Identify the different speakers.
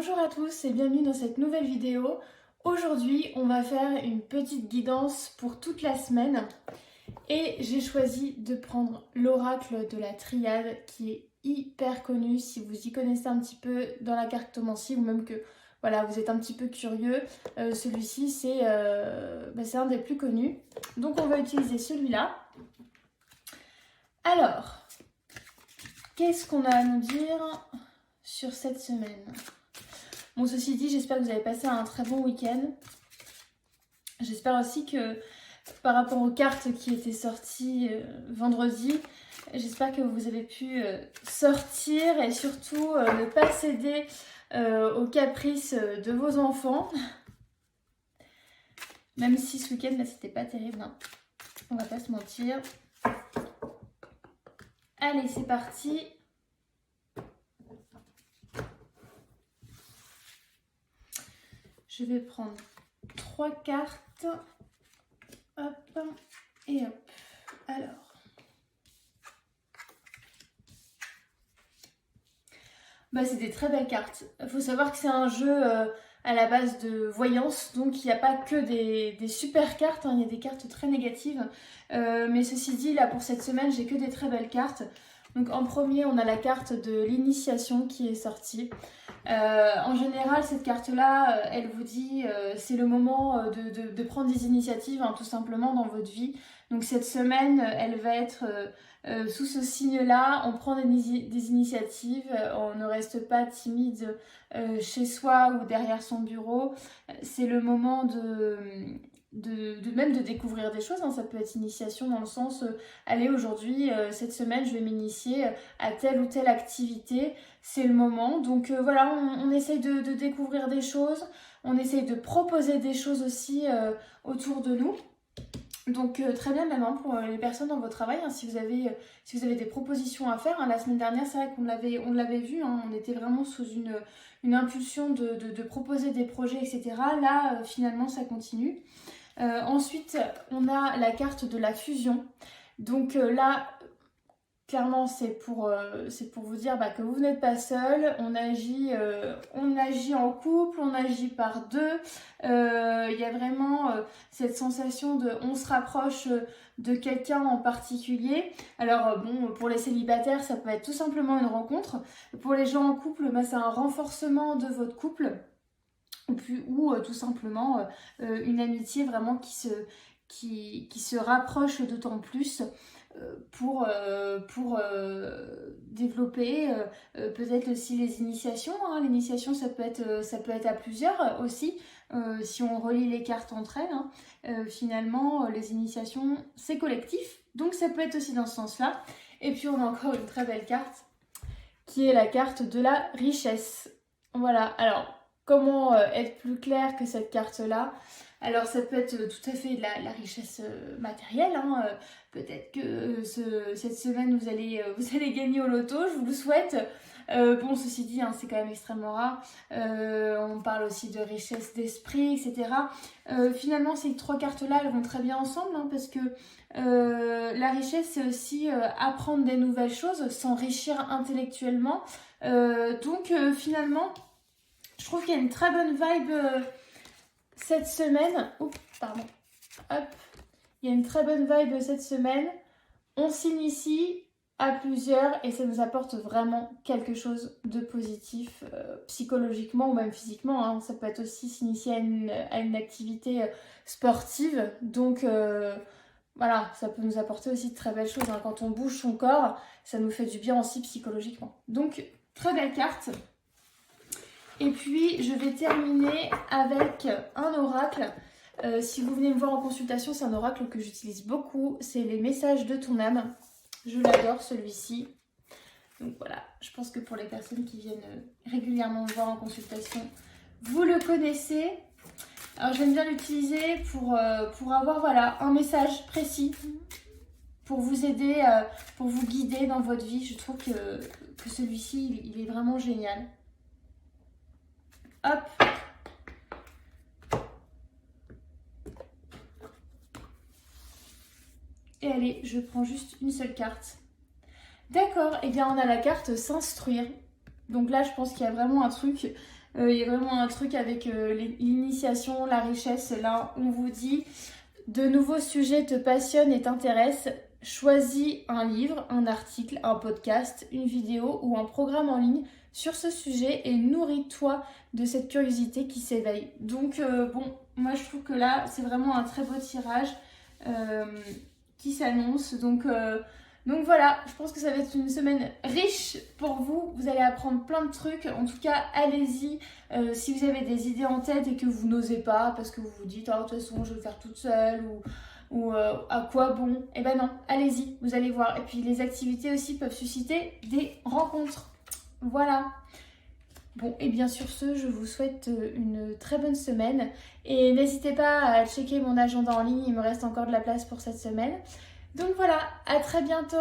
Speaker 1: Bonjour à tous et bienvenue dans cette nouvelle vidéo. Aujourd'hui, on va faire une petite guidance pour toute la semaine et j'ai choisi de prendre l'oracle de la triade qui est hyper connu si vous y connaissez un petit peu dans la cartomancie ou même que voilà, vous êtes un petit peu curieux. Celui-ci, c'est un des plus connus. Donc on va utiliser celui-là. Alors, qu'est-ce qu'on a à nous dire sur cette semaine ? Bon, ceci dit, j'espère que vous avez passé un très bon week-end. J'espère aussi que par rapport aux cartes qui étaient sorties vendredi, j'espère que vous avez pu sortir et surtout ne pas céder aux caprices de vos enfants. Même si ce week-end, c'était pas terrible, hein. On va pas se mentir. Allez, c'est parti. Je vais prendre 3 cartes. Hop et hop. Alors. C'est des très belles cartes. Il faut savoir que c'est un jeu à la base de voyance. Donc il n'y a pas que des super cartes. Hein, il y a des cartes très négatives. Mais ceci dit, là pour cette semaine, j'ai que des très belles cartes. Donc en premier, on a la carte de l'initiation qui est sortie. En général, cette carte-là, elle vous dit c'est le moment de prendre des initiatives, hein, tout simplement, dans votre vie. Donc cette semaine, elle va être sous ce signe-là. On prend des initiatives, on ne reste pas timide chez soi ou derrière son bureau. C'est le moment même de découvrir des choses, hein. Ça peut être initiation dans le sens allez, aujourd'hui, cette semaine, je vais m'initier à telle ou telle activité. C'est le moment. Donc voilà, on essaye de découvrir des choses. On essaye de proposer des choses aussi autour de nous. Donc très bien même, hein, pour les personnes dans votre travail, hein, si vous avez des propositions à faire. Hein. La semaine dernière, c'est vrai qu'on l'avait vu, hein, on était vraiment sous une impulsion de proposer des projets, etc. Là, finalement, ça continue. Ensuite, on a la carte de la fusion. Donc là, clairement, c'est pour vous dire que vous n'êtes pas seul. On agit en couple, on agit par deux. Il y a vraiment cette sensation de on se rapproche de quelqu'un en particulier. Alors pour les célibataires, ça peut être tout simplement une rencontre. Pour les gens en couple, c'est un renforcement de votre couple. Ou tout simplement une amitié vraiment qui se rapproche d'autant plus pour développer peut-être aussi les initiations. Hein. L'initiation, ça peut être à plusieurs aussi, si on relie les cartes entre elles. Hein. Finalement, les initiations, c'est collectif, donc ça peut être aussi dans ce sens-là. Et puis on a encore une très belle carte, qui est la carte de la richesse. Voilà, alors comment être plus clair que cette carte-là ? Alors ça peut être tout à fait de la richesse matérielle. Hein. Peut-être que cette semaine vous allez gagner au loto, je vous le souhaite. Ceci dit, hein, c'est quand même extrêmement rare. On parle aussi de richesse d'esprit, etc. Finalement, ces 3 cartes-là, elles vont très bien ensemble, hein, parce que la richesse, c'est aussi apprendre des nouvelles choses, s'enrichir intellectuellement. Finalement, je trouve qu'il y a une très bonne vibe cette semaine. Oups, pardon. Hop. Il y a une très bonne vibe cette semaine. On s'initie à plusieurs et ça nous apporte vraiment quelque chose de positif psychologiquement ou même physiquement. Hein. Ça peut être aussi s'initier à une activité sportive. Donc voilà, ça peut nous apporter aussi de très belles choses. Hein. Quand on bouge son corps, ça nous fait du bien aussi psychologiquement. Donc très belle carte. Et puis, je vais terminer avec un oracle. Si vous venez me voir en consultation, c'est un oracle que j'utilise beaucoup. C'est les messages de ton âme. Je l'adore, celui-ci. Donc voilà, je pense que pour les personnes qui viennent régulièrement me voir en consultation, vous le connaissez. Alors, j'aime bien l'utiliser pour avoir un message précis, pour vous aider, pour vous guider dans votre vie. Je trouve que celui-ci, il est vraiment génial. Hop. Et allez, je prends juste une seule carte. D'accord, et bien on a la carte s'instruire. Donc là, je pense qu'il y a vraiment un truc Il y a vraiment un truc avec l'initiation, la richesse. Là, on vous dit, de nouveaux sujets te passionnent et t'intéressent. Choisis un livre, un article, un podcast, une vidéo ou un programme en ligne sur ce sujet et nourris-toi de cette curiosité qui s'éveille. Donc bon, moi je trouve que là c'est vraiment un très beau tirage qui s'annonce. Donc voilà, je pense que ça va être une semaine riche pour vous. Vous allez apprendre plein de trucs. En tout cas, allez-y. Si vous avez des idées en tête et que vous n'osez pas parce que vous vous dites oh, de toute façon je vais le faire toute seule ou à quoi bon, eh ben non, allez-y, vous allez voir. Et puis les activités aussi peuvent susciter des rencontres. Voilà. Bon, et bien sur ce, je vous souhaite une très bonne semaine. Et n'hésitez pas à checker mon agenda en ligne, il me reste encore de la place pour cette semaine. Donc voilà, à très bientôt.